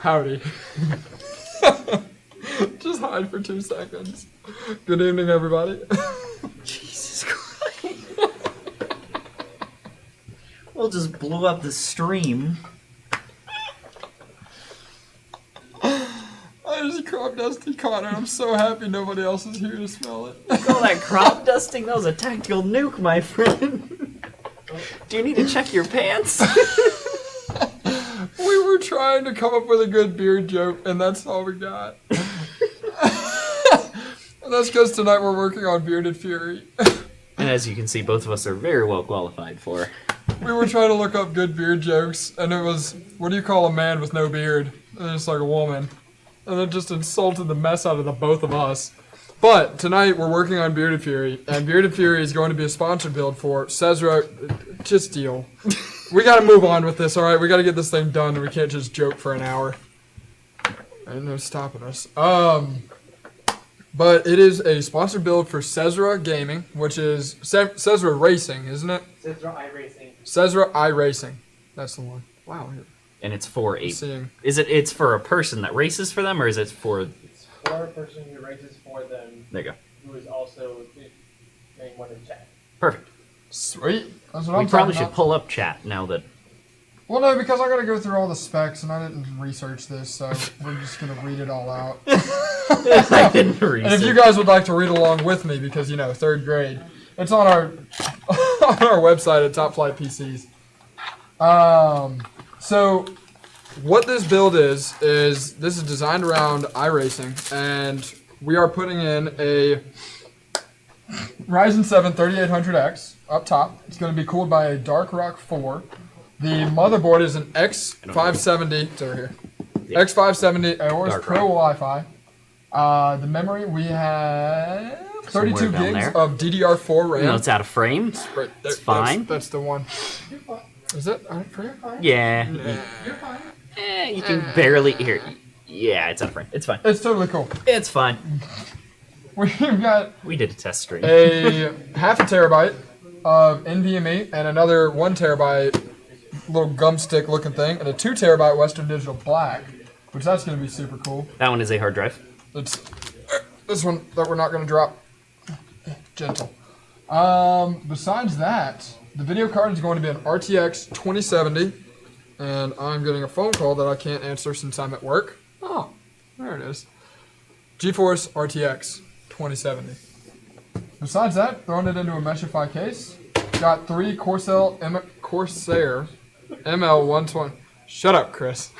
Howdy. Just hide for 2 seconds. Good evening, everybody. Jesus Christ. We'll just blow up the stream. I just crop dusted Connor. I'm so happy nobody else is here to smell it. You call that crop dusting? That was a tactical nuke, my friend. Do you need to check your pants? We were trying to come up with a good beard joke, and that's all we got. And that's because tonight we're working on Bearded Fury. And as you can see, both of us are very well qualified for. We were trying to look up good beard jokes, and it was, what do you call a man with no beard? And it's like a woman. And it just insulted the mess out of the both of us. But tonight we're working on Bearded Fury, and Bearded Fury is going to be a sponsored build for Cesra. Just deal. We gotta move on with this, alright? We gotta get this thing done, and we can't just joke for an hour. Ain't no stopping us. But it is a sponsored build for Cesra Gaming, which is Cesra Racing, isn't it? Cesra iRacing. Cesra iRacing. That's the one. Wow. And it's for a... Seeing. It's for a person that races for them, or is it for... It's for a person who races for them. There you go. Who is also doing one in chat. Perfect. Sweet. That's what We I'm probably talking should pull up chat now that... Well, no, because I gotta go through all the specs, and I didn't research this, so we're just gonna read it all out. I didn't research. And if you guys would like to read along with me, because, you know, 3rd grade, it's on our on our website at Top Flight PCs. So, what this build is this is designed around iRacing, and we are putting in a Ryzen 7 3800X up top. It's going to be cooled by a Dark Rock 4. The motherboard is an X570. It's over here. Yeah. X570 AORUS Pro Wi-Fi. The memory, we have 32 gigs of DDR4 RAM. No, it's out of frame. Right there. It's fine. That's the one. Is it out of frame? Yeah. You're fine. You can barely hear. Yeah, it's out of frame. It's fine. It's totally cool. It's fine. We've got We did a test stream. a half a terabyte of NVMe and another 1 terabyte little gum stick looking thing, and a 2 terabyte Western Digital Black, which that's going to be super cool. That one is a hard drive. It's this one that we're not going to drop. Gentle. Besides that, the video card is going to be an RTX 2070, and I'm getting a phone call that I can't answer since I'm at work. Oh, there it is. GeForce RTX 2070. Besides that, throwing it into a Meshify case, got 3 Corsair ML120. Shut up, Chris.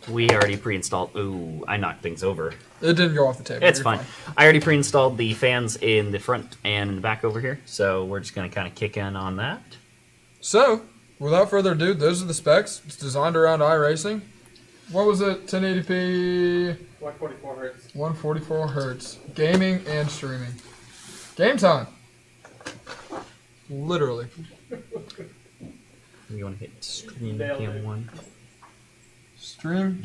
We already pre-installed. Ooh, I knocked things over. It didn't go off the table. It's fine. I already pre-installed the fans in the front and in the back over here, so we're just going to kind of kick in on that. So, without further ado, those are the specs. It's designed around iRacing. What was it? 1080p? 144 hertz. 144 hertz. Gaming and streaming. Game time. Literally. You want to hit stream cam 1? Stream.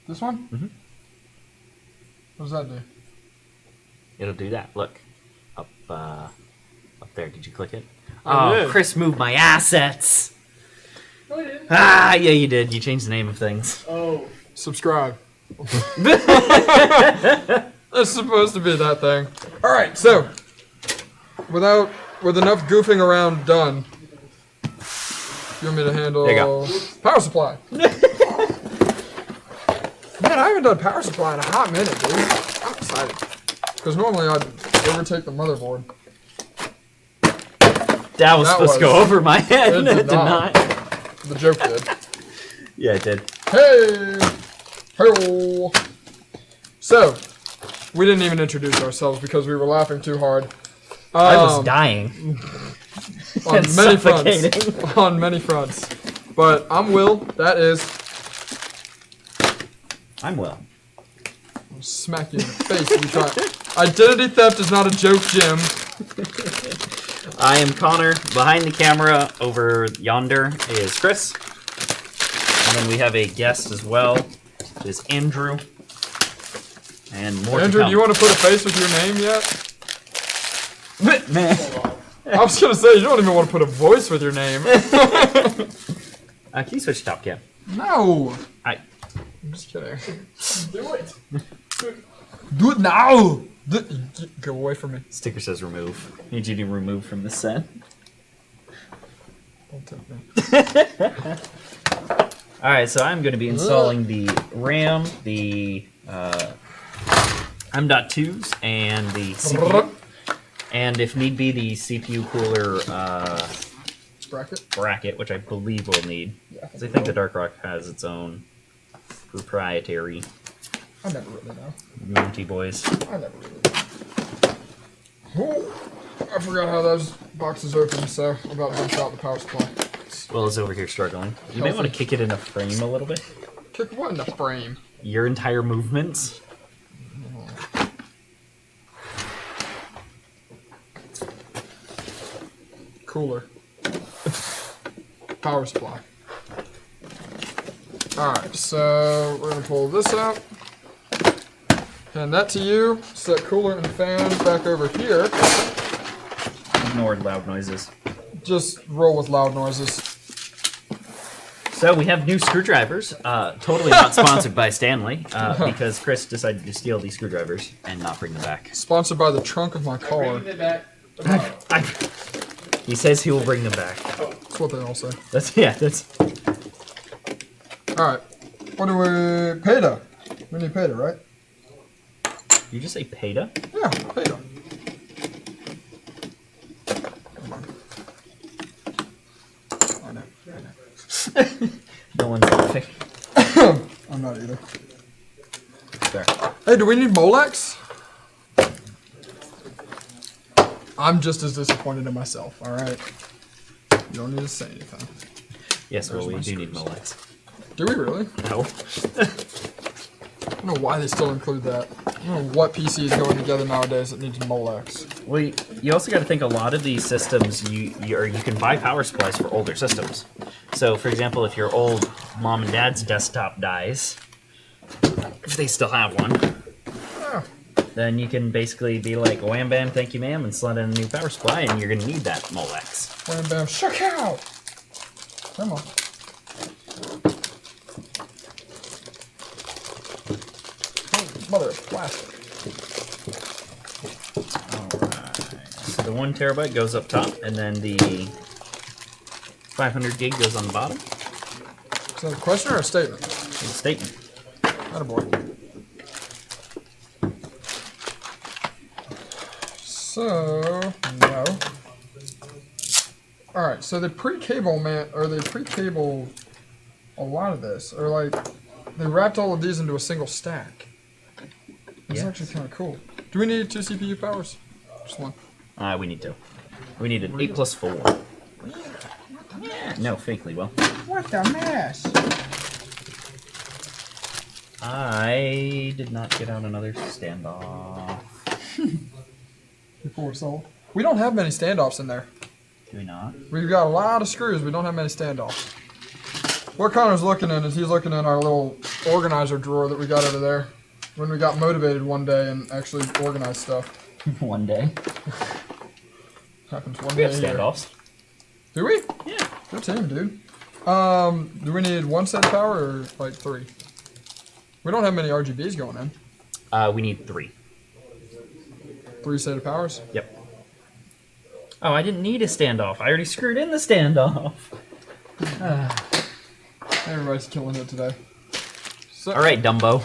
This one? Mm-hmm. What does that do? It'll do that. Look. Up there. Did you click it? I Oh, did. Chris moved my assets. No, I didn't. Ah, yeah, you did. You changed the name of things. Oh. Subscribe. That's supposed to be that thing. Alright, so. With enough goofing around done. You want me to handle There you go. power supply? Man, I haven't done power supply in a hot minute, dude. I'm excited. Because normally I'd overtake the motherboard. That was supposed to go over my head. It did not. The joke did. Yeah, it did. Hey! Hey! So, we didn't even introduce ourselves because we were laughing too hard. I was dying. On and many suffocating. fronts. On many fronts. But I'm Will. That is. I'm Will. I'll smack you in the face if you try. Identity theft is not a joke, Jim. I am Connor. Behind the camera over yonder is Chris. And then we have a guest as well. It is Andrew. And more Andrew, to do you want to put a face with your name yet? Man. I was going to say, you don't even want to put a voice with your name. Can you switch top cam? No! I'm just kidding. Do it. Do it now! Go away from me. Sticker says remove. Need you to remove from the set. Don't tempt me. Alright, so I'm going to be installing the RAM, the M.2s, and the CPU. And if need be, the CPU cooler bracket, which I believe we'll need. Because I think the Dark Rock has its own proprietary I never really know. Monty boys. I never really know. Oh, I forgot how those boxes open, so I'm about to dump out the power supply. Will is over here struggling. You may want to kick it in the frame a little bit. Kick what in the frame? Your entire movements. Cooler. Power supply. Alright, so we're going to pull this out. Hand that to you. Set cooler and fan back over here. Ignore loud noises. Just roll with loud noises. So we have new screwdrivers. Totally not sponsored by Stanley, because Chris decided to steal these screwdrivers and not bring them back. Sponsored by the trunk of my car. Bringing it back tomorrow. He says he will bring them back. That's what they all say. That's. Alright. What do we... PETA. We need PETA, right? You just say PETA? Yeah, PETA. Come on. I know. No one's laughing. I'm not either. There. Hey, do we need Molex? I'm just as disappointed in myself, alright? You don't need to say anything. Yes, well, There's we my do need screws. Molex. Do we really? No. I don't know why they still include that. I don't know what PC is going together nowadays that needs Molex. Well, you also got to think a lot of these systems, you can buy power supplies for older systems. So, for example, if your old mom and dad's desktop dies, if they still have one, then you can basically be like, wham bam, thank you ma'am, and slot in a new power supply, and you're going to need that Molex. Wham bam, shook out! Come on. Mother of plastic. Alright. So the 1 terabyte goes up top, and then the 500 gig goes on the bottom. Is that a question or a statement? It's a statement. Attaboy. So, no. Alright, so they pre-cable a lot of this, or like, they wrapped all of these into a single stack. It's Yes. actually kind of cool. Do we need 2 CPU powers? Just one. We need 2. We need an 8 plus 4. No, fakely, well. What the mess? I did not get out another standoff. Before it's all. We don't have many standoffs in there. Do we not? We've got a lot of screws. We don't have many standoffs. What Connor's looking in is he's looking in our little organizer drawer that we got over there when we got motivated one day and actually organized stuff. One day. Happens one We day have a year. standoffs. Do we? Yeah. Good team, dude. Do we need 1 set of power or like 3? We don't have many RGBs going in. We need 3. 3 set of powers. Yep. Oh, I didn't need a standoff. I already screwed in the standoff. Everybody's killing it today. So, All right, Dumbo.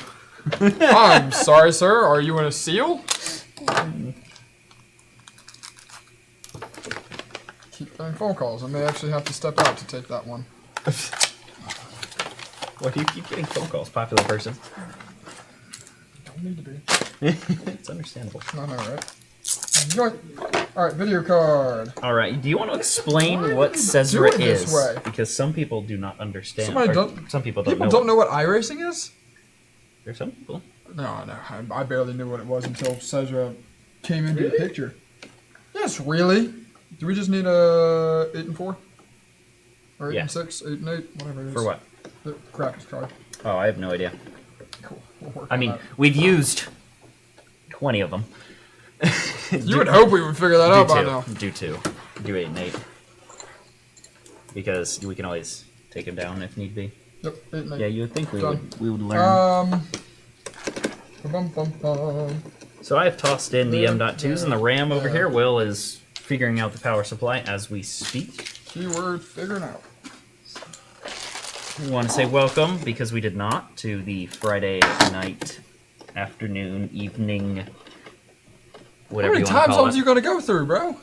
I'm sorry, sir. Are you in a seal? Keep getting phone calls. I may actually have to step out to take that one. Why do you keep getting phone calls, popular person? Don't need to be. It's understandable. I know, right? Alright, video card. All right. Do you want to explain Why what do we Cesra do it this is? way? Because some people do not understand. Somebody or don't- Some people don't People know. don't know what iRacing is? There's some people. No. I barely knew what it was until Cesra came into the picture. Yes, really? Do we just need a 8 and 4? Or 8 Yeah. and 6, 8 and 8, whatever it is. For what? The graphics card. Oh, I have no idea. Cool. We'll work I on mean, that. we've used 20 of them. You would hope we would figure that out by now. Do 8 and 8. Because we can always take him down if need be. Yep. 8 and 8. Yeah, you would think Done. we would learn. Bum. So I have tossed in the M.2s and the RAM over here. Will is figuring out the power supply as we speak. Keyword figuring out. We want to say welcome, because we did not, to the Friday night, afternoon, evening, whatever How you many want to time call zones it. you gonna go through, bro?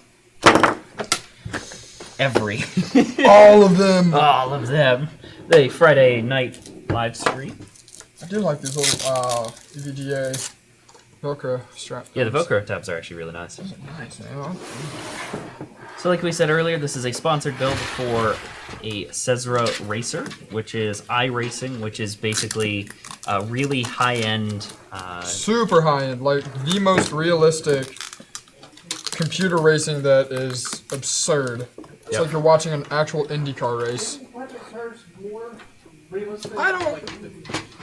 Every. All of them. All of them. The Friday night live stream. I do like these little EVGA Velcro strap. Yeah, the Velcro tabs are actually really nice. Nice, man. So like we said earlier, this is a sponsored build for a Cesra Racer, which is iRacing, which is basically a really high-end... Super high-end, like the most realistic computer racing that is absurd. It's Yep. like you're watching an actual IndyCar race. I don't...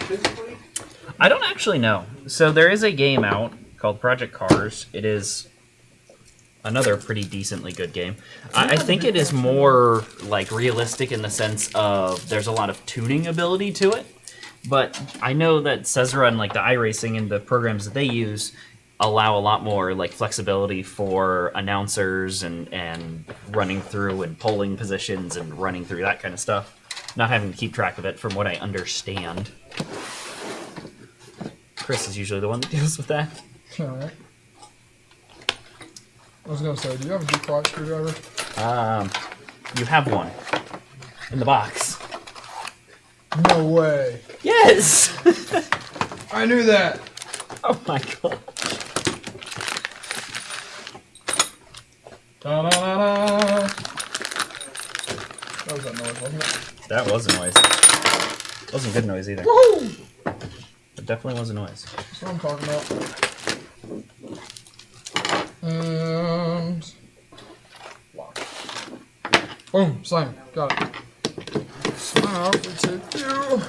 Physically? I don't actually know. So there is a game out called Project Cars. It is another pretty decently good game. I think it is more like realistic in the sense of there's a lot of tuning ability to it. But I know that Cesra and like the iRacing and the programs that they use allow a lot more like flexibility for announcers and running through and polling positions and running through that kind of stuff. Not having to keep track of it from what I understand. Chris is usually the one that deals with that. Alright. I was gonna say, do you have a deep screwdriver? You have one in the box. No way. Yes! I knew that. Oh my god. Da-da-da-da. That was that noise, wasn't it? That was a noise. Wasn't good noise either. Woohoo! It definitely was a noise. That's what I'm talking about. And lock. Boom, slam. Got it. So now we take you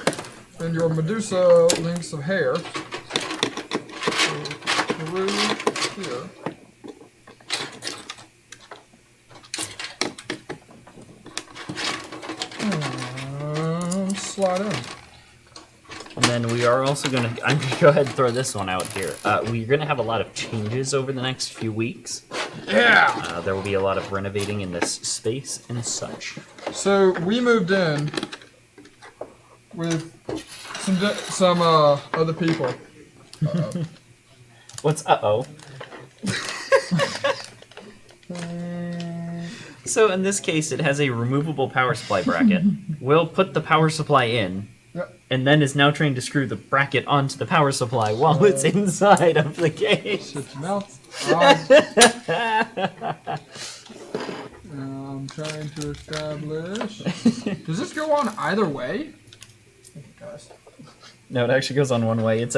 and your Medusa links of hair through here. And slide in. And then we are also going to... I'm going to go ahead and throw this one out here. We're going to have a lot of changes over the next few weeks. Yeah! There will be a lot of renovating in this space and such. So we moved in with some other people. What's uh-oh? So in this case, it has a removable power supply bracket. We'll put the power supply in, Yep. and then is now trained to screw the bracket onto the power supply while it's inside of the case. Shut your mouth. I'm trying to establish. Does this go on either way? Guys. No, it actually goes on one way. It's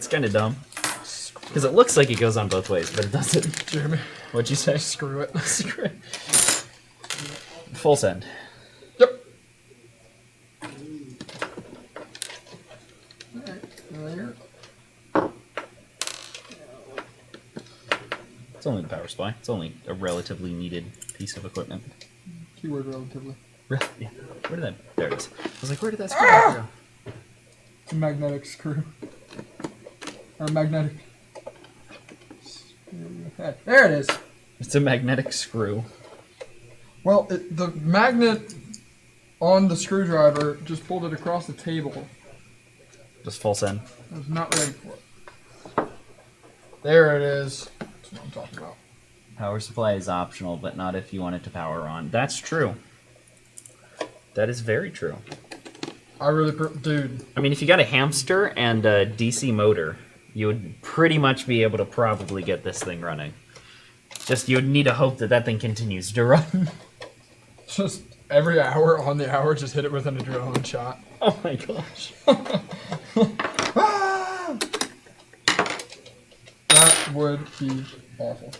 kind of dumb. Because it looks like it goes on both ways, but it doesn't. Jeremy, What'd you say? screw it. Screw it. Full send. Yep. Alright, there. It's only the power supply. It's only a relatively needed piece of equipment. Keyword relatively. Yeah. Where did that? There it is. I was like, where did that screw go? It's a magnetic screw. Or magnetic. There it is. It's a magnetic screw. Well, the magnet on the screwdriver just pulled it across the table. Just full send. I was not ready for it. There it is. That's what I'm talking about. Power supply is optional, but not if you want it to power on. That's true. That is very true. I really, dude. I mean, if you got a hamster and a DC motor, you would pretty much be able to probably get this thing running. Just, you would need to hope that that thing continues to run. Just every hour on the hour, just hit it with an adrenaline shot. Oh my gosh. That would be awful.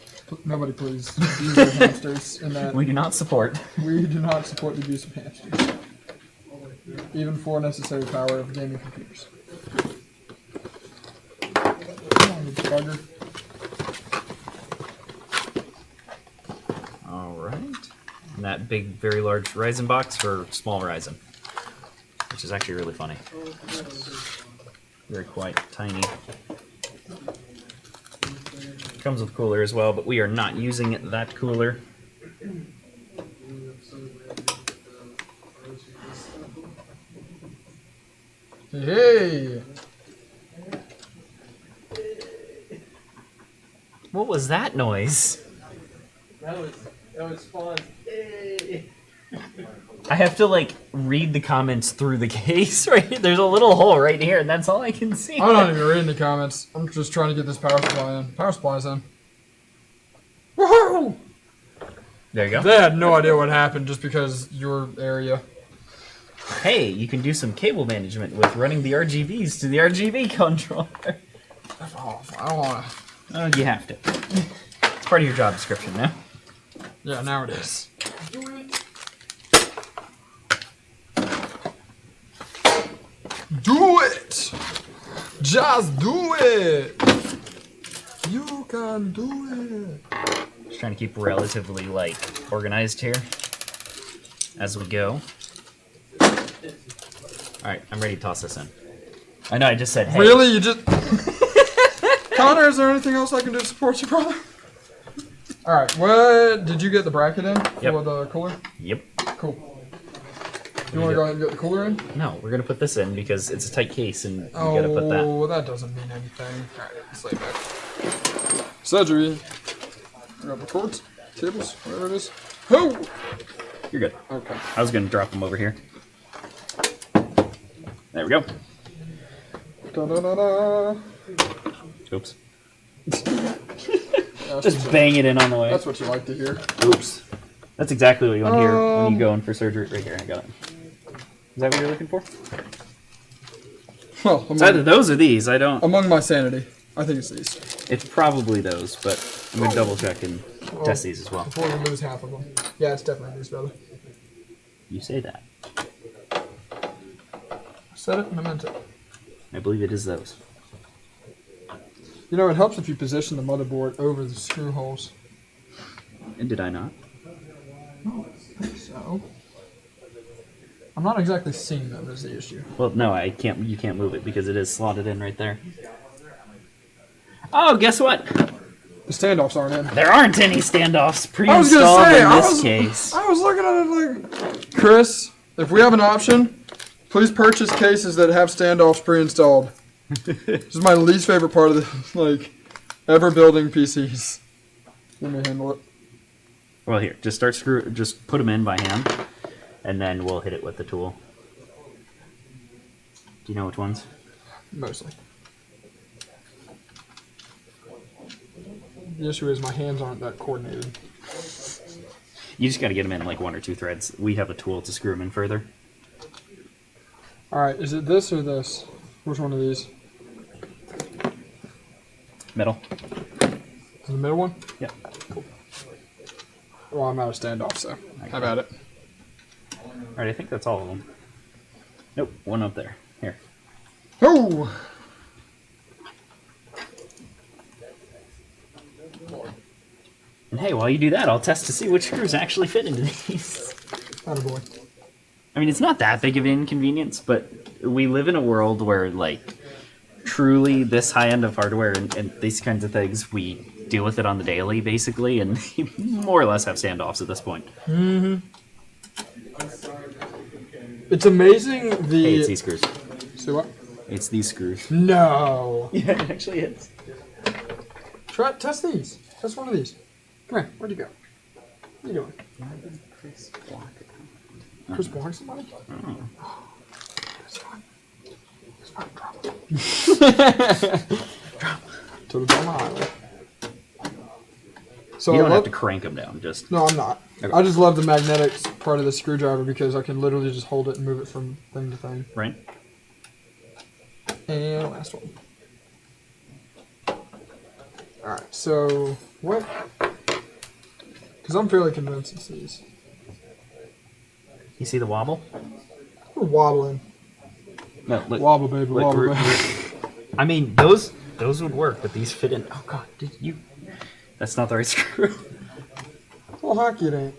Nobody please use your hamsters in that. We do not support. We do not support the use of hamsters. Even for necessary power of gaming computers. Come on, you bugger. Alright. And that big, very large Ryzen box for small Ryzen. which is actually really funny. Very quite tiny. Comes with cooler as well, but we are not using that cooler. Hey! What was that noise? That was fun. Hey. I have to like read the comments through the case, right? There's a little hole right here, and that's all I can see. I'm not even reading the comments. I'm just trying to get this power supply in. Power supply's in. Woohoo! There you go. They had no idea what happened just because your area. Hey, you can do some cable management with running the RGBs to the RGB controller. Oh, I don't wanna. Oh, you have to. It's part of your job description now. Yeah, now it is. Do it! Just do it! You can do it! Just trying to keep relatively like organized here as we go. Alright, I'm ready to toss this in. I know I just said hey. Really? You just... Connor, is there anything else I can do to support you, brother? Alright, what... Did you get the bracket in for the cooler? Yep. Cool. You want to go ahead and get the cooler in? No, we're gonna put this in because it's a tight case and you gotta put that. Oh, that doesn't mean anything. Alright, let's lay back. Surgery. Grab the cords, cables, whatever it is. Oh! You're good. Okay. I was gonna drop them over here. There we go. Da-da-da-da. Oops. That's Just bang it in on the way. That's what you like to hear. Oops. That's exactly what you want to hear when you go in for surgery. Right here, I got it. Is that what you're looking for? Well, It's either those or these. I don't. among my sanity, I think it's these. It's probably those, but I'm gonna double check and test these as well. Before we lose half of them. Yeah, it's definitely these, brother. You say that. I said it and I meant it. I believe it is those. You know, it helps if you position the motherboard over the screw holes. And did I not? I think so. I'm not exactly seeing them is the issue. Well, no, I can't. You can't move it because it is slotted in right there. Oh, guess what? The standoffs aren't in. There aren't any standoffs I was gonna pre-installed say, in this case. I was looking at it like, Chris, if we have an option, please purchase cases that have standoffs pre-installed. This is my least favorite part of the, like, ever building PCs. Let me handle it. Well, here, just put them in by hand, and then we'll hit it with the tool. Do you know which ones? Mostly. The issue is my hands aren't that coordinated. You just got to get them in like 1 or 2 threads. We have a tool to screw them in further. Alright, is it this or this? Which one of these? Middle. Is the middle one? Yep. Cool. Well, I'm out of standoff, so have at it. Alright, I think that's all of them. Nope, one up there. Here. Oh! And hey, while you do that, I'll test to see which screws actually fit into these. Attaboy. I mean, it's not that big of an inconvenience, but we live in a world where, like, truly this high end of hardware and these kinds of things, we deal with it on the daily, basically, and more or less have standoffs at this point. Mm-hmm. It's amazing the... Hey, it's these screws. See what? It's these screws. No! Yeah, it actually is. Test these. Test one of these. Come here. Where'd you go? What are you doing? Chris blocked somebody? Oh. It's fine. It's fine. Drop it. Drop. To the down the highway. So You don't have to crank them down, just... No, I'm not. Okay. I just love the magnetics part of the screwdriver because I can literally just hold it and move it from thing to thing. Right? And last one. Alright, so what? Because I'm fairly convinced it's these. You see the wobble? We're wobbling. No, look. Wobble, baby, Look, wobble, we're- baby. I mean, those would work, but these fit in... Oh, God, did you... That's not the right screw. Well, hockey it ain't.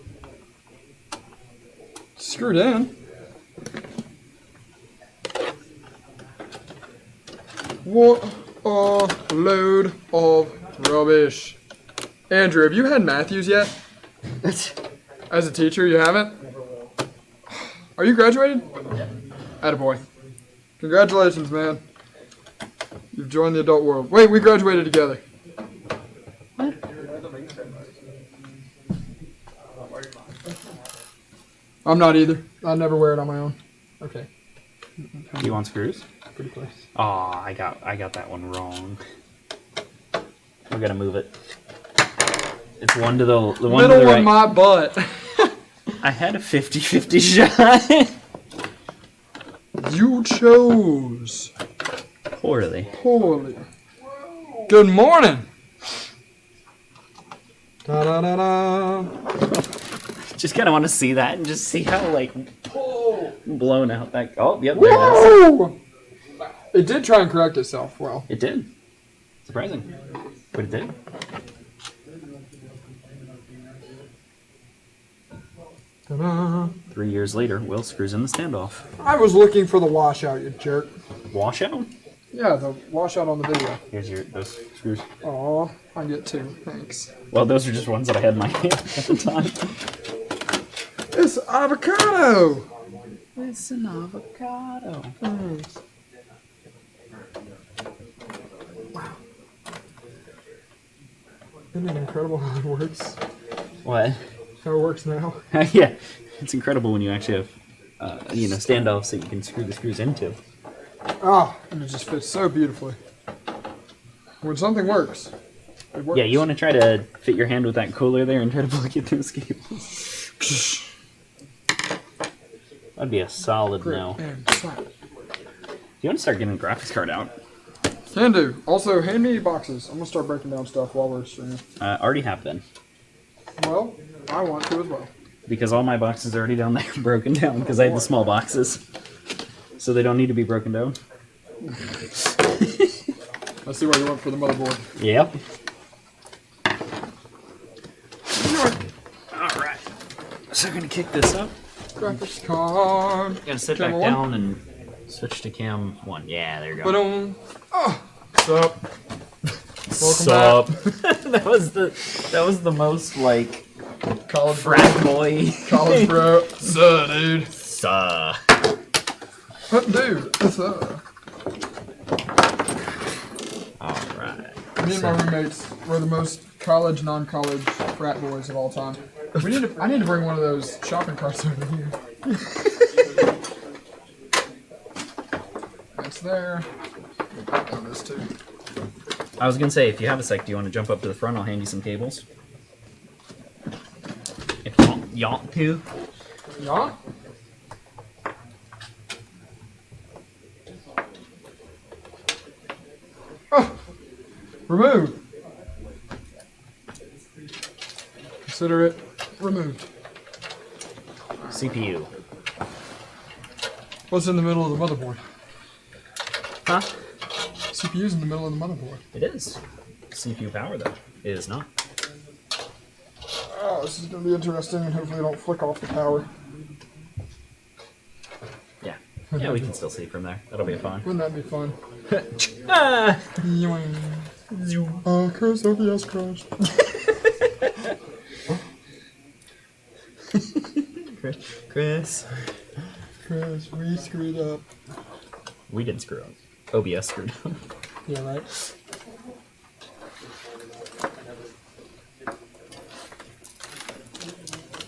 Screwed in. What a load of rubbish. Andrew, have you had Matthews yet? As a teacher, you haven't? Are you graduated? Yeah. Attaboy. Congratulations, man. You've joined the adult world. Wait, we graduated together. What? I'm not either. I never wear it on my own. Okay. You want screws? Pretty close. Oh, I got that one wrong. We're gonna move it. It's one to the one Middle to the right. of my butt. I had a 50-50 shot. You chose Poorly. poorly. Good morning. Da da da da. Just kind of want to see that and just see how like blown out that. Oh, yep, there it is. Whoa! It did try and correct itself. Well, It did. Surprising, but it did. ta-da. 3 years later, Will screws in the standoff. I was looking for the washout, you jerk. Washout. Yeah, the washout on the video. Here's those screws. Aw, I get two. Thanks. Well, those are just ones that I had in my hand at the time. It's avocado. It's an avocado. Isn't it incredible how it works? What? How it works now? Yeah, it's incredible when you actually have, standoffs that you can screw the screws into. Ah, and it just fits so beautifully. When something works, it works. Yeah, you want to try to fit your hand with that cooler there and try to plug it through those cables. That'd be a solid Grip no. and slap. You want to start getting a graphics card out? Can do. Also, hand me boxes. I'm gonna start breaking down stuff while we're streaming. Already have been. Well, I want to as well. Because all my boxes are already down there broken down because I have the small boxes. So they don't need to be broken down. I see why you went for the motherboard. Yep. Alright. So I'm going to kick this up. Graphics card. Gotta sit Camera back one. down and switch to cam 1. Yeah, there you go. Ba-dum. Oh, sup? Sup? that was the most like College frat boy. College bro. Suh, dude. Suh. Dude, it's Alright. Me and my roommates were the most college, non-college frat boys of all time. I need to bring one of those shopping carts over here. That's there. On this too. I was gonna say, if you have a sec, do you want to jump up to the front? I'll hand you some cables. If you want to. Yeah. Oh, remove. Consider it removed. CPU. What's in the middle of the motherboard? Huh? CPU's in the middle of the motherboard. It is. CPU power, though. It is not. Oh, this is going to be interesting, and hopefully I don't flick off the power. Yeah. Yeah, we can still see from there. That'll be fun. Wouldn't that be fun? Ah! Yoing. Curse OBS crashed. Chris. Chris, we screwed up. We didn't screw up. OBS screwed up. Yeah, right?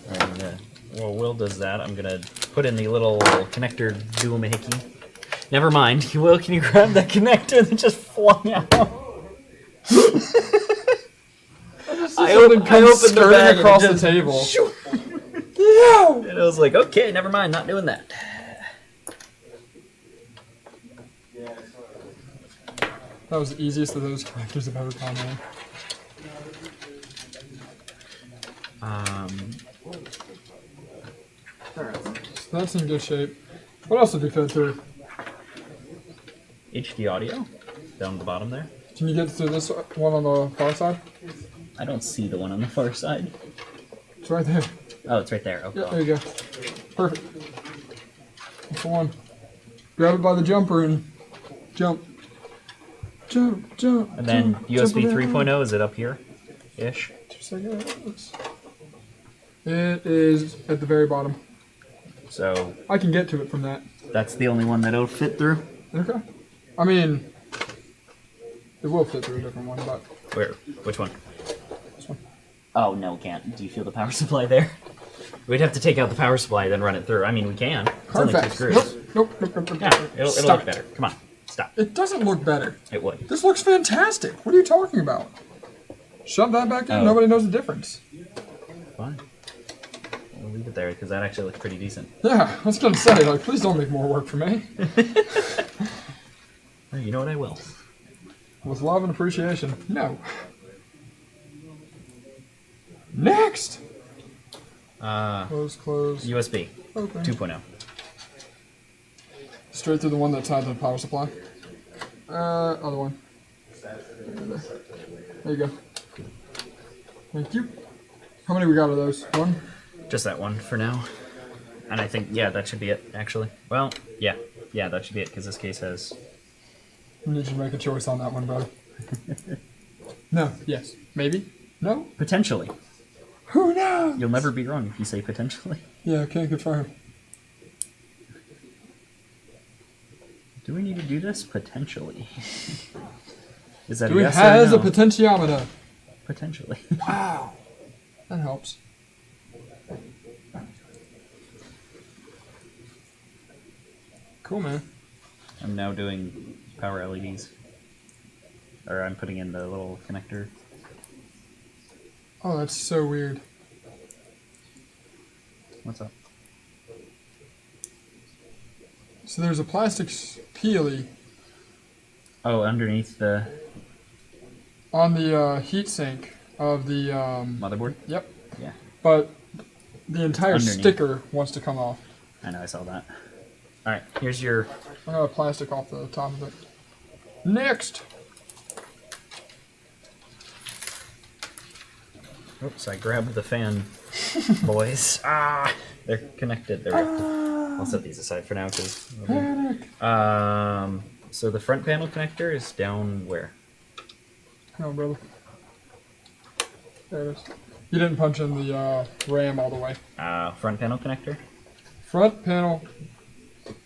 And, while Will does that, I'm gonna put in the little connector doohickey. Never mind. Will, can you grab that connector that just flung out? I opened the bag across the and it just- table. And I was like, okay, never mind, not doing that. That was the easiest of those connectors I've ever gone on. Alright, so that's in good shape. What else did we fit through? HD audio down at the bottom there. Can you get to this one on the far side? I don't see the one on the far side. It's right there. Oh, it's right there. Oh, Yeah, God. there you go. Perfect. That's the one. Grab it by the jumper and jump. jump, jump. And then jump, USB jump 3.0, is it up here? Ish. 2 seconds. It is at the very bottom. So I can get to it from that. that's the only one that it'll fit through. Okay. I mean, it will fit through a different one, but Where? Which one? this one. Oh, no, can't. Do you feel the power supply there? We'd have to take out the power supply, then run it through. I mean, we can. It's only 2 Carfax. screws. Nope, nope, nope, nope, Yeah, nope. it'll Stop look better. Come on, stop. It doesn't look better. It would. This looks fantastic. What are you talking about? Shove that back in. Oh. Nobody knows the difference. Fine. We'll leave it there because that actually looks pretty decent. Yeah, I was gonna say, like, please don't make more work for me. Oh, you know what? I will. With love and appreciation. No. Next. Close, close. USB Okay. 2.0. Straight through the one that's tied to the power supply. Other one. There you go. Thank you. How many we got of those? One? Just that one for now. And I think, yeah, that should be it, actually. Well, yeah. Yeah, that should be it because this case has... You need to make a choice on that one, bud. No. Yes. Maybe? No? Potentially. Who knows? You'll never be wrong if you say potentially. Yeah, can't confirm. Do we need to do this? Potentially. Is that Do a it yes has or a no? potentiometer. Potentially. Wow. That helps. Cool, man. I'm now doing power LEDs. Or I'm putting in the little connector. Oh, that's so weird. What's up? So there's a plastic peely Oh, underneath the on the heat sink of the motherboard? Yep. Yeah, But the entire Underneath. sticker wants to come off. I know, I saw that. Alright, here's your... I got plastic off the top of it. Next. Oops, I grabbed the fan, boys. Ah! They're connected. There we go. I'll set these aside for now because... Panic. So the front panel connector is down where? Hang on, brother. There it is. You didn't punch in the RAM all the way. Front panel connector? Front panel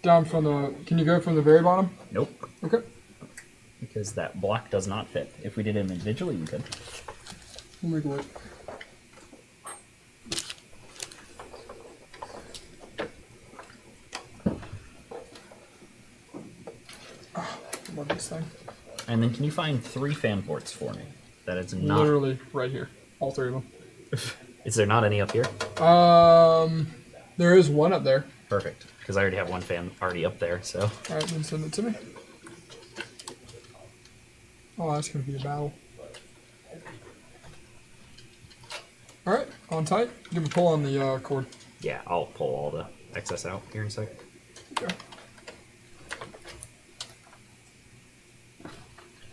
down from the... Can you go from the very bottom? Nope. Okay. Because that block does not fit. If we did them individually, we could. We'll make it work. Oh, I love this thing. And then can you find 3 fan ports for me? That it's not... Literally right here. All 3 of them. Is there not any up here? There is one up there. Perfect. Because I already have one fan already up there, so... Alright, then send it to me. Oh, that's gonna be a battle. Alright, on tight. Give a pull on the cord. Yeah, I'll pull all the excess out here in a sec. Okay.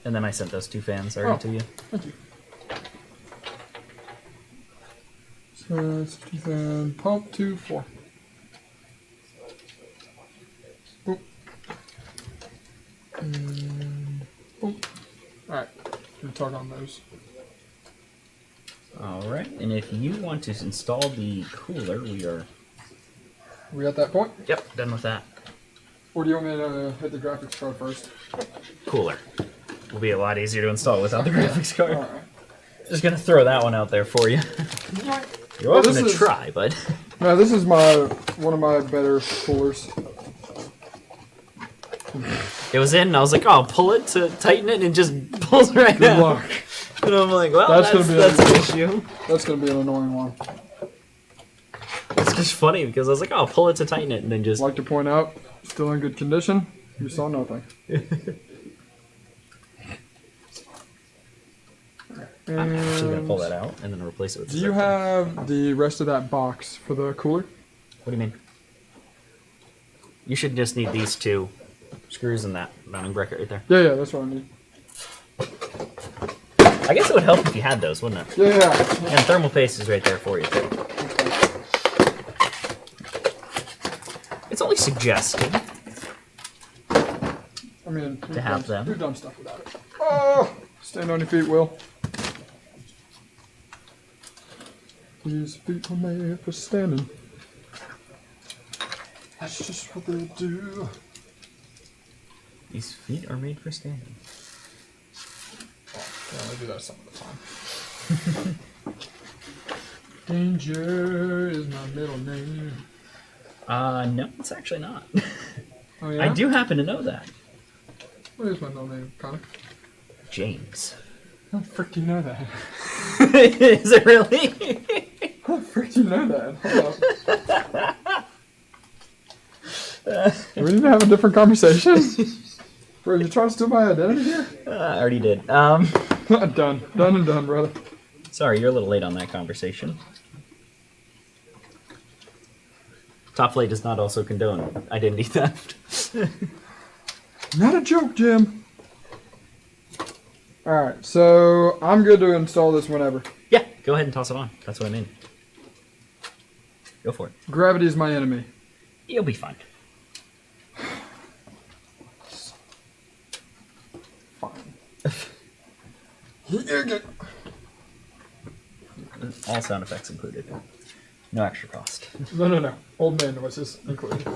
And then I sent those 2 fans already to you. Thank you. So it's 50 fan pump 2, 4. Boop. And boop. Alright, gonna tug on those. Alright, and if you want to install the cooler, we are... We at that point? Yep, done with that. Or do you want me to hit the graphics card first? Cooler. Will be a lot easier to install without the graphics card. Alright. Just gonna throw that one out there for you. You're Well, welcome this to is- try, but... No, this is one of my better coolers. It was in, and I was like, oh, I'll pull it to tighten it, and it just pulls right Good out. luck. And I'm like, well, That's that's, gonna be that's a- an issue. That's gonna be an annoying one. It's just funny, because I was like, oh, I'll pull it to tighten it, and then just... I'd like to point out, still in good condition. You saw nothing. I'm actually gonna pull And that out, and then replace it with do you have the rest of that box for the cooler? What do you mean? You should just need these 2 screws and that mounting bracket right there. Yeah, that's what I need. I guess it would help if you had those, wouldn't it? Yeah. And thermal paste is right there for you, too. It's only suggested. I mean, To have them. We've done stuff without it. Oh, stand on your feet, Will. These feet were made for standing. That's just what they do. These feet are made for standing. Yeah, I do that some of the time. Danger is my middle name. No, it's actually not. Oh yeah? I do happen to know that. What is my middle name, Connor? James. How the frick do you know that? Is it really? How the frick do you know that? Hold up. Do we need to have a different conversation? Bro, you trying to steal my identity here? I already did. Done. Done and done, brother. Sorry, you're a little late on that conversation. Top Flight does not also condone identity theft. Not a joke, Jim. Alright, so I'm good to install this whenever. Yeah, go ahead and toss it on. That's what I mean. Go for it. Gravity is my enemy. You'll be fine. Fine. All sound effects included. No extra cost. No. Old man noises included.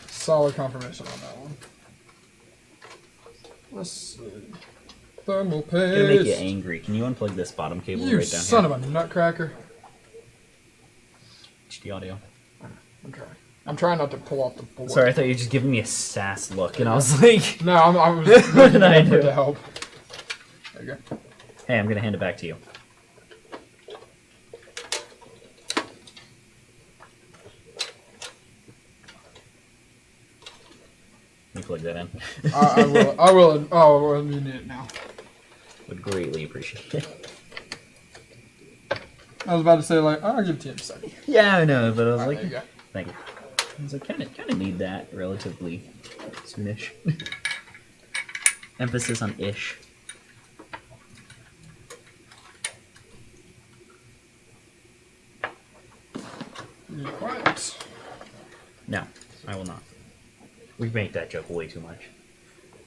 Solid confirmation on that one. Let's see. Thermal paste. It's gonna make you angry. Can you unplug this bottom cable You right down son here? of a nutcracker. HD audio. I'm trying. I'm trying not to pull off the board. Sorry, I thought you were just giving me a sass look, and I was like, No, I was What did I looking do? to help. There you go. hey, I'm gonna hand it back to you. Let me plug that in. I will. Oh, well, you need it now. Would greatly appreciate it. I was about to say, like, I'll give it to you in a second. Yeah, I know, but I was Alright, like, there you go. thank you. I was like, kind of need that relatively soonish. Emphasis on ish. Be quiet. No, I will not. We make that joke way too much.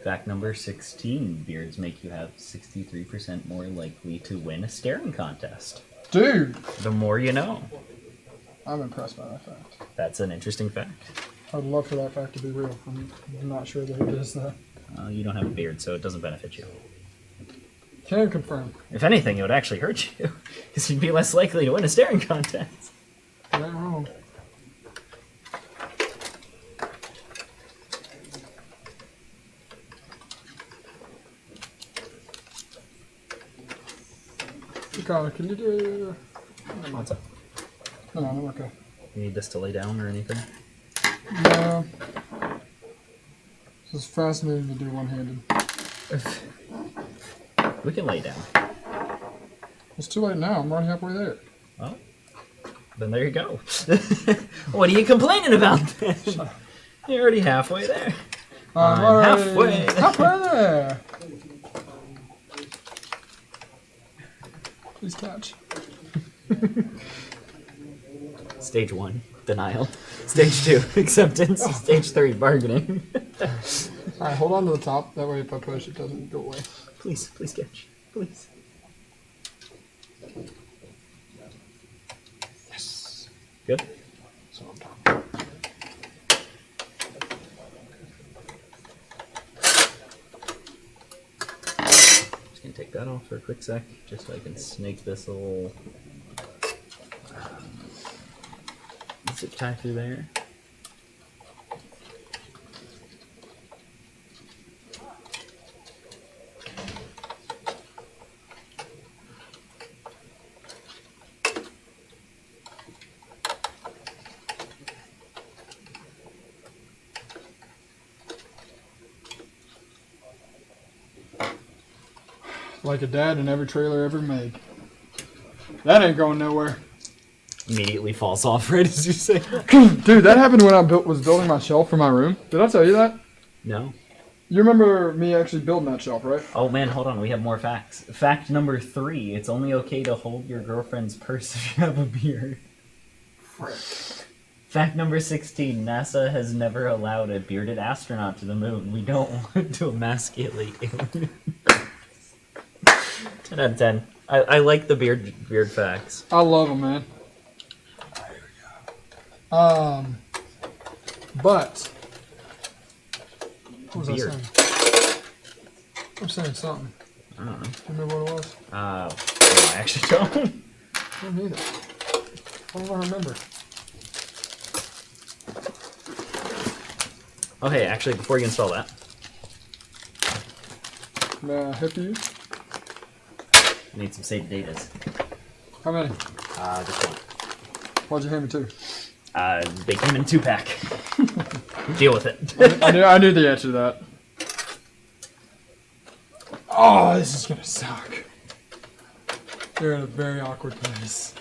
Fact number 16. Beards make you have 63% more likely to win a staring contest. Dude, The more you know. I'm impressed by that fact. That's an interesting fact. I'd love for that fact to be real. I'm not sure that it is, though. You don't have a beard, so it doesn't benefit you. Can confirm. If anything, it would actually hurt you, because you'd be less likely to win a staring contest. You ain't wrong. Hey, Connor, can you do... What's up? No, I'm okay. You need this to lay down or anything? No. This is fascinating to do one-handed. We can lay down. It's too late now. I'm already halfway there. Well, then there you go. What are you complaining about then? You're already halfway there. I'm already halfway. Halfway there. Please catch. Stage 1, denial. Stage 2, acceptance. Stage 3, bargaining. Alright, hold on to the top. That way if I push, it doesn't go away. Please catch. Please. Yes. Good? So I'm done. Just gonna take that off for a quick sec, just so I can snake this little zip tie through there. Like a dad in every trailer ever made. That ain't going nowhere. Immediately falls off right as you say that. Dude, that happened when I was building my shelf for my room. Did I tell you that? No. You remember me actually building that shelf, right? Oh man, hold on, we have more facts. Fact number 3, it's only okay to hold your girlfriend's purse if you have a beard. Frick. Fact number 16, NASA has never allowed a bearded astronaut to the moon. We don't want to emasculate aliens. 10 out of 10. I like the beard facts. I love them, man. But what was Beard. I saying? I'm saying something. I don't know. Do you remember what it was? No, I actually don't. I don't either. What do I remember? Oh, hey, actually, before you install that, May I help you? I need some saved datas. How many? Just one. Why'd you hand me two? They came in 2-pack. Deal with it. I knew the answer to that. Oh, this is gonna suck. You're in a very awkward place.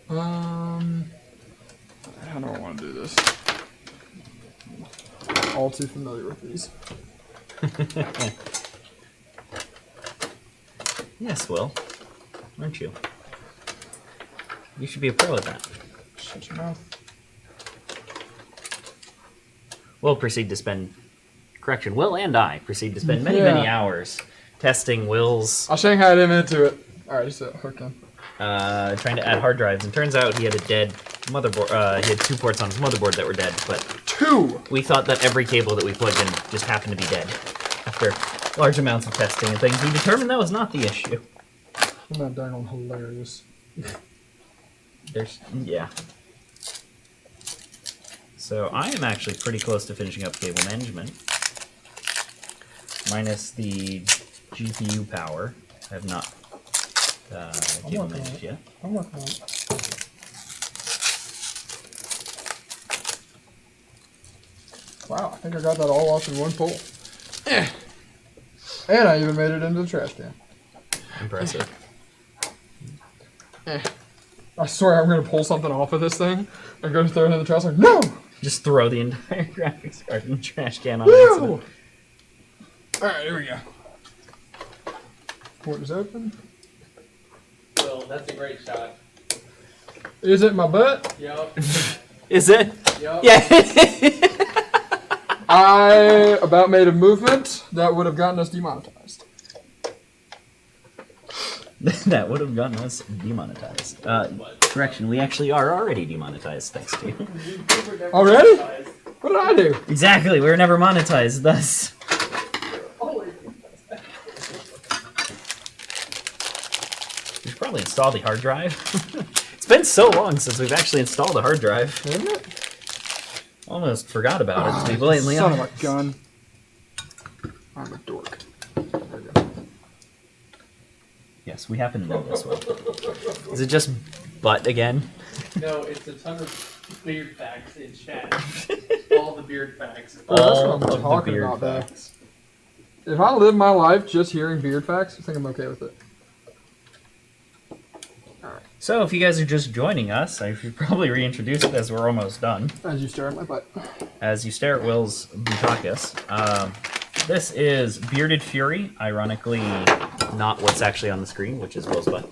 How do I want to do this? All too familiar with these. Yes, Will. Aren't you? You should be a pro at that. Shut your mouth. We'll proceed to spend... Correction, Will and I proceed to spend many, Yeah. many hours testing Will's... I shanghaied him into it. Alright, just hook in. trying to add hard drives, and turns out he had a dead motherboard. He had 2 ports on his motherboard that were dead, but 2! we thought that every cable that we plugged in just happened to be dead. After large amounts of testing and things, we determined that was not the issue. Isn't that daggone hilarious? Yeah. So I am actually pretty close to finishing up cable management. Minus the GPU power. I have not cable managed yet. I'm working on it. Wow, I think I got that all off in one pull. And I even made it into the trash can. Impressive. I swear I'm going to pull something off of this thing and go to throw it in the trash. Like, no! Just throw the entire graphics card in the trash can on No! accident. Alright, here we go. Port is open. Well, that's a great shot. Is it my butt? Yup. Is it? Yup. Yeah. I about made a movement that would have gotten us demonetized. That would have gotten us demonetized. Correction, we actually are already demonetized, thanks to you. Already? What did I do? Exactly, we were never monetized, thus. We should probably install the hard drive. It's been so long since we've actually installed a hard drive. Isn't it? Almost forgot about it, to be blatantly Son honest. of a gun. I'm a dork. There we go. Yes, we happen to know this one. Is it just butt again? No, it's a ton of beard facts in chat. All the beard facts. Oh, that's All what of I'm the talking beard about, though. facts. If I live my life just hearing beard facts, I think I'm okay with it. So, if you guys are just joining us, I should probably reintroduce it as we're almost done. As you stare at my butt. As you stare at Will's Butakas. This is Bearded Fury, ironically not what's actually on the screen, which is Will's butt.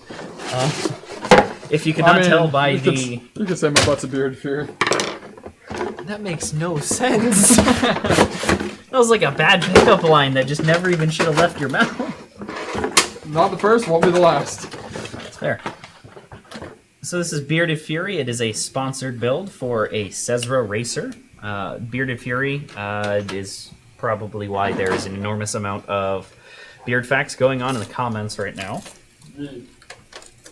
If you cannot tell by you could say my butt's a beard fury. That makes no sense. That was like a bad pickup line that just never even should have left your mouth. Not the first, won't be the last. There. So this is Bearded Fury. It is a sponsored build for a Cesra Racer. Bearded Fury is probably why there is an enormous amount of beard facts going on in the comments right now.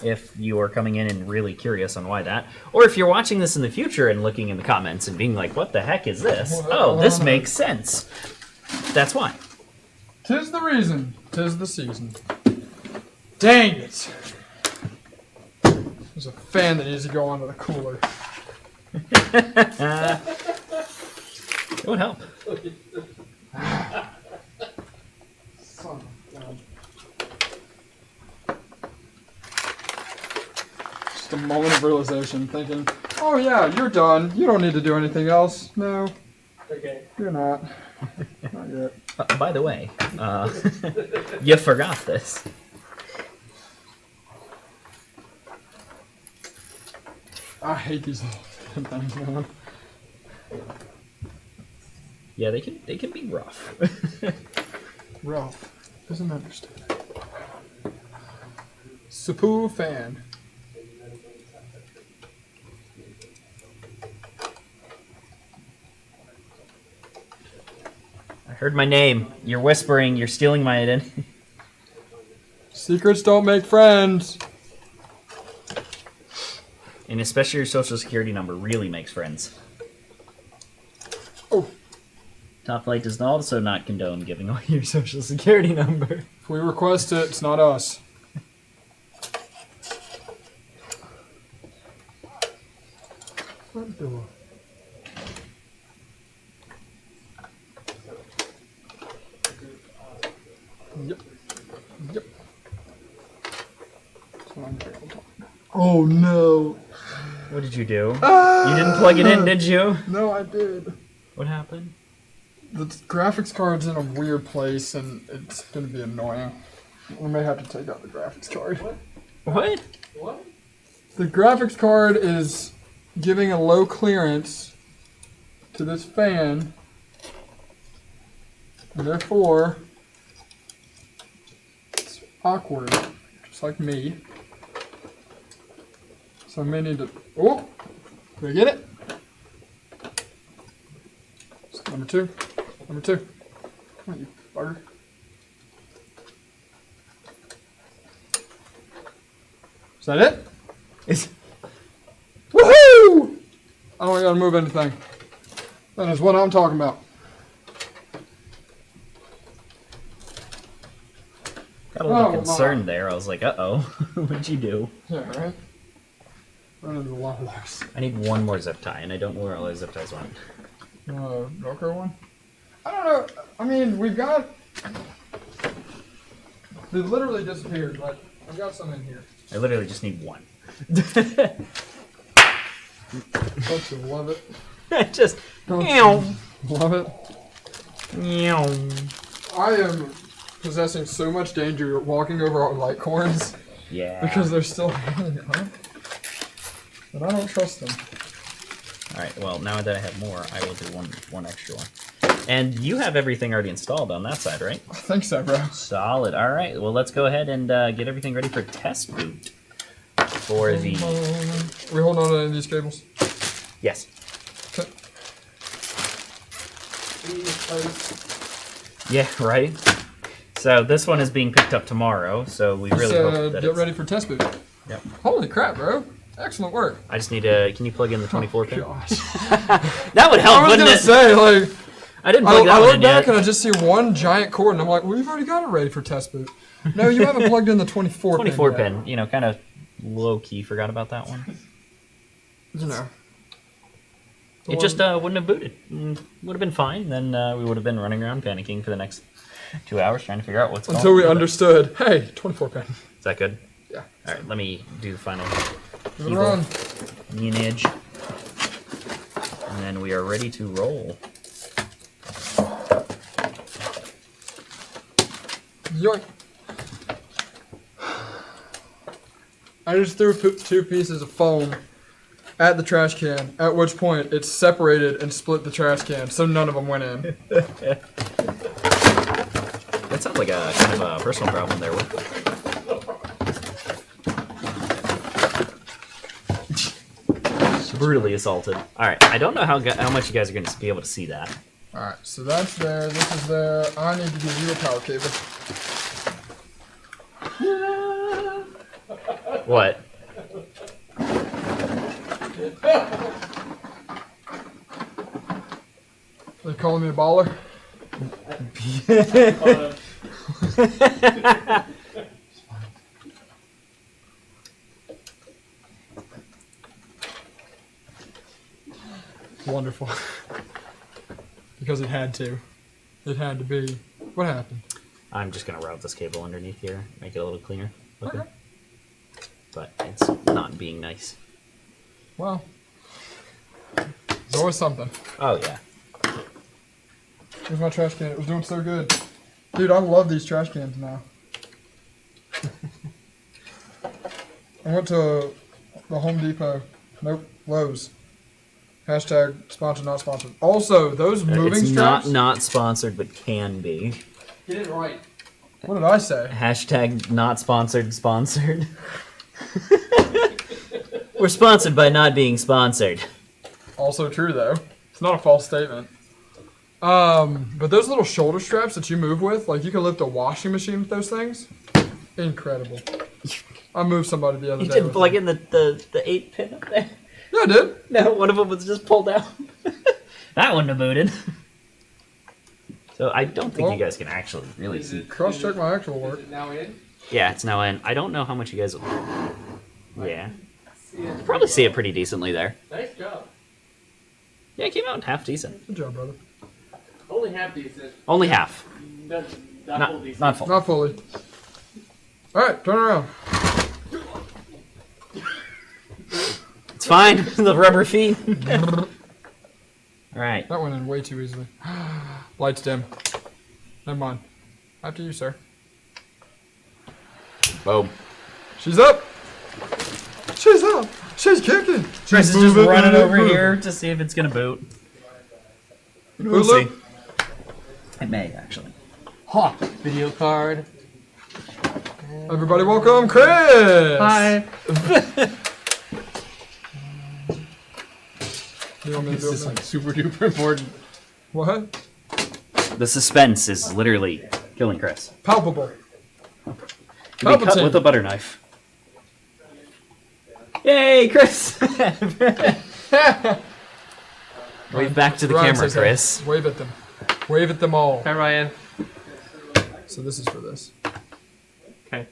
If you are coming in and really curious on why that. Or if you're watching this in the future and looking in the comments and being like, what the heck is this? Oh, this makes sense. That's why. 'Tis the reason, 'tis the season. Dang it! There's a fan that needs to go onto the cooler. It would help. Son of a gun. Just a moment of realization, thinking, oh yeah, you're done. You don't need to do anything else. No, Okay. you're not. Not yet. By the way, you forgot this. I hate these little things, man. Yeah, they can be rough. Rough. Doesn't understand. Sapu fan. I heard my name. You're whispering. You're stealing my identity. Secrets don't make friends. And especially your social security number really makes friends. Oh. Top Flight does also not condone giving away your social security number. If we request it, it's not us. Front door. Yep. Yep. That's what I'm talking about. Oh no. What did you do? You didn't plug it in, did you? No, I did. What happened? The graphics card's in a weird place and it's going to be annoying. We may have to take out the graphics card. What? What? The graphics card is giving a low clearance to this fan. And therefore, it's awkward, just like me. So I may need to. Oh! Did I get it? Number two. Number two. Come on, you bugger. Is that it? It's Woohoo! I don't gotta move anything. That is what I'm talking about. got a little Oh, concerned there. I was like, uh-oh. What'd you do? Yeah, right? Run into a lot of those. I need one more zip tie, and I don't know where all those zip ties went. Velcro one? I don't know. I mean, we've got. They literally disappeared, but I've got some in here. I literally just need one. Don't you love it? I just... Don't Meow. you love it? Meow. I am possessing so much danger walking over our light cords Yeah. because they're still hanging up. But I don't trust them. Alright, well, now that I have more, I will do one extra one. And you have everything already installed on that side, right? I think so, bro. Solid. Alright, well, let's go ahead and get everything ready for test boot. For the... Are we holding on to any of these cables? Yes. Okay. Yeah, right? So this one is being picked up tomorrow, so we really hope that get ready for test boot. Yep. Holy crap, bro. Excellent work. I just need to... Can you plug in the 24 pin? Gosh. That would help, I was wouldn't gonna it? say, like, I didn't plug that I one look in back yet. and I just see one giant cord, and I'm like, well, you've already got it ready for test boot. No, you haven't plugged in the 24 pin. 24 yet. pin. You know, kind of low-key forgot about that one. You know. It just wouldn't have booted. Would have been fine. Then we would have been running around panicking for the next 2 hours trying to figure out what's going on. Until we understood, hey, 24 pin. Is that good? Yeah. All right, let me do the final Move it on. unage. And then we are ready to roll. Yoink. I just threw two pieces of foam at the trash can, at which point it separated and split the trash can, so none of them went in. That sounds like a kind of a personal problem there. Brutally assaulted. All right, I don't know how much you guys are going to be able to see that. Alright, so that's there, this is there. I need to give you a power cable. What? They calling me a baller? Wonderful. Because it had to. It had to be. What happened? I'm just going to route this cable underneath here, make it a little cleaner looking. Okay. But it's not being nice. Well, there's always something. Oh, yeah. Here's my trash can. It was doing so good. Dude, I love these trash cans now. I went to the Home Depot Nope. Lowe's. Hashtag sponsored, not sponsored. Also, those moving It's straps. not sponsored, but can be. Get it right. What did I say? Hashtag not sponsored, sponsored. We're sponsored by not being sponsored. Also true though. It's not a false statement. But those little shoulder straps that you move with, like you can lift a washing machine with those things. Incredible. I moved somebody the other You day. did with plug them. in the 8 pin up there? Yeah, I did. No, one of them was just pulled out. That wouldn't have booted. So I don't think you guys can actually really see. Cross check my actual work. Is it now in? Yeah, it's now in. I don't know how much you guys. Yeah, See it. probably see it pretty decently there. Nice job. Yeah, it came out half decent. Good job, brother. Only half decent. Only half. Not full Not, decent. not full. Not fully. Alright, turn around. It's fine. The rubber feet. All right. That went in way too easily. Lights dim. Never mind. After you, sir. Boom. She's up! She's up! She's kicking! Chris She's is just moving, running moving, over moving. here to see if it's gonna boot. We'll see. see. It may actually. Ha! Video card. Everybody welcome Chris! Hi. You want me to This do is it? like super duper important. What? The suspense is literally killing Chris. Palpable. Can be cut Palpatine. with a butter knife. Yay, Chris! Wave back to the Ryan camera, says hey. Chris. Wave at them. Wave at them all. Hi, Ryan. So this is for this. Okay.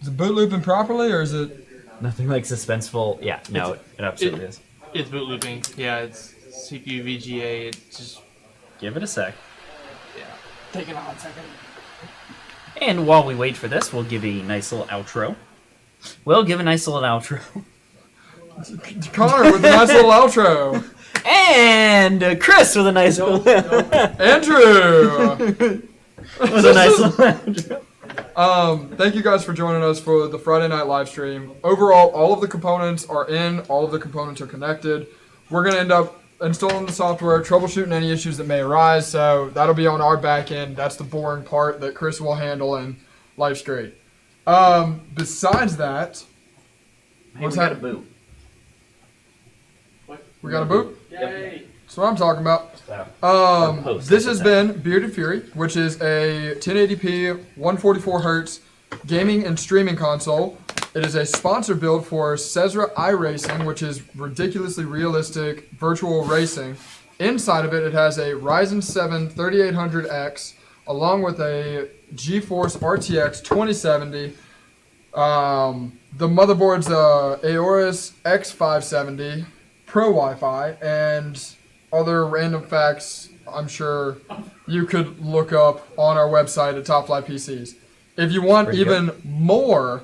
Is it boot looping properly or is it... Nothing like suspenseful. Yeah, no, it absolutely is. It's boot looping. Yeah, it's CPU VGA. It's just Give it a sec. yeah. Taking a hot second. And while we wait for this, we'll give a nice little outro. We'll give a nice little outro. Connor with a nice little outro. And Chris with a nice little Andrew! with a nice little outro. Thank you guys for joining us for the Friday night live stream. Overall, all of the components are in, all of the components are connected. We're going to end up installing the software, troubleshooting any issues that may arise, so that'll be on our back end. That's the boring part that Chris will handle in Live Straight. Besides that, Hey, what's we got a that? boot. What? We got a boot? Yay! That's what I'm talking about. Post, This I has should been Bearded Fury, which is a 1080p, 144Hz gaming and streaming console. It is a sponsor build for Cesra iRacing, which is ridiculously realistic virtual racing. Inside of it, it has a Ryzen 7 3800X, along with a GeForce RTX 2070. The motherboard's AORUS X570 Pro Wi-Fi, and other random facts I'm sure you could look up on our website at Top Flight PCs. If you want Pretty even more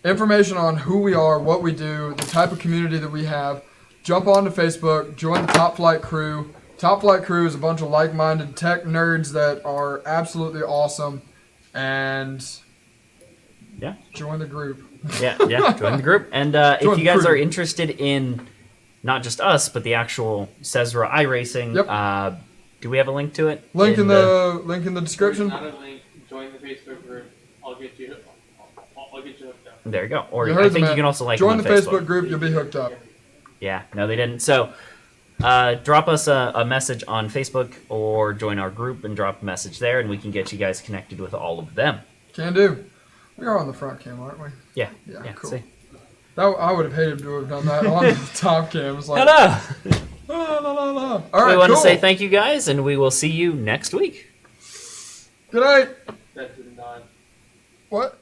information on who we are, what we do, the type of community that we have, jump onto Facebook, join the Top Flight crew. Top Flight crew is a bunch of like-minded tech nerds that are absolutely awesome, and Yeah. join the group. Yeah, join the group. And if Join you guys the are crew. interested in not just us, but the actual Cesra iRacing, Yep. do we have a link to it? Link in the description. There's not a link. Join the Facebook group. I'll get you. I'll get you hooked up. There you go. Or You I heard the think you man. can also like join them the on Facebook group. You'll be hooked up. Yeah, no, they didn't. So drop us a message on Facebook or join our group and drop a message there, and we can get you guys connected with all of them. Can do. We are on the front cam, aren't we? Yeah, Yeah, cool. See. I would have hated to have done that on the top cam. It's like, Hello. la, la, la, la. All right, We want cool. to say thank you guys, and we will see you next week. Good night. That's not. What?